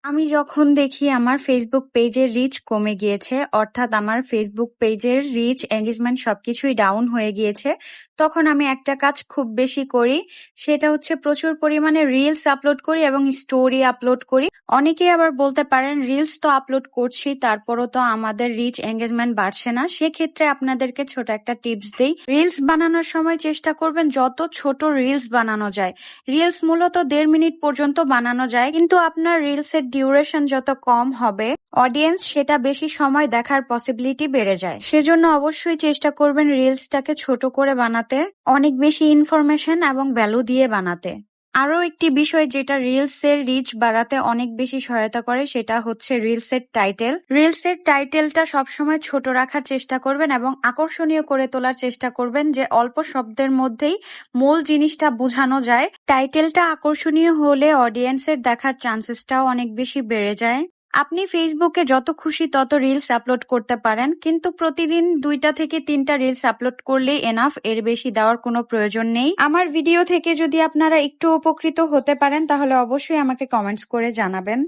আমি যখন দেখি আমার ফেসবুক পেজের রিচ কমে গিয়েছে, অর্থাৎ আমার ফেসবুক পেজের রিচ, এঙ্গেজমেন্ট সবকিছুই ডাউন হয়ে গিয়েছে, তখন আমি একটা কাজ খুব বেশি করি। সেটা হচ্ছে প্রচুর পরিমাণে রিলস আপলোড করি এবং স্টোরি আপলোড করি। অনেকেই আবার বলতে পারেন, রিলস তো আপলোড করছি, তারপরও তো আমাদের রিচ এঙ্গেজমেন্ট বাড়ছে না। সেক্ষেত্রে আপনাদেরকে ছোট একটা টিপস দেই। রিলস বানানোর সময় চেষ্টা করবেন যত ছোট রিলস বানানো যায়। রিলস মূলত 1.5 মিনিট পর্যন্ত বানানো যায়, কিন্তু আপনার রিলস এর ডিউরেশন যত কম হবে, অডিয়েন্স সেটা বেশি সময় দেখার পসিবিলিটি বেড়ে যায়। সেজন্য অবশ্যই চেষ্টা করবেন রিলসটাকে ছোট করে বানাতে, অনেক বেশি ইনফরমেশন এবং ভ্যালু দিয়ে বানাতে। আরো একটি বিষয় যেটা রিলস এর রিচ বাড়াতে অনেক বেশি সহায়তা করে, সেটা হচ্ছে রিলস এর টাইটেল। রিলস এর টাইটেলটা সবসময় ছোট রাখার চেষ্টা করবেন এবং আকর্ষণীয় করে তোলার চেষ্টা করবেন, যে অল্প শব্দের মধ্যেই মূল জিনিসটা বোঝানো যায়। টাইটেলটা আকর্ষণীয় হলে অডিয়েন্সের দেখার চান্সেসটাও অনেক বেশি বেড়ে যায়। আপনি ফেসবুকে যত খুশি তত রিলস আপলোড করতে পারেন, কিন্তু প্রতিদিন 2টা থেকে 3টা রিলস আপলোড করলেই এনাফ, এর বেশি দেওয়ার কোনো প্রয়োজন নেই। আমার ভিডিও থেকে যদি আপনারা একটু উপকৃত হতে পারেন তাহলে অবশ্যই আমাকে কমেন্টস করে জানাবেন।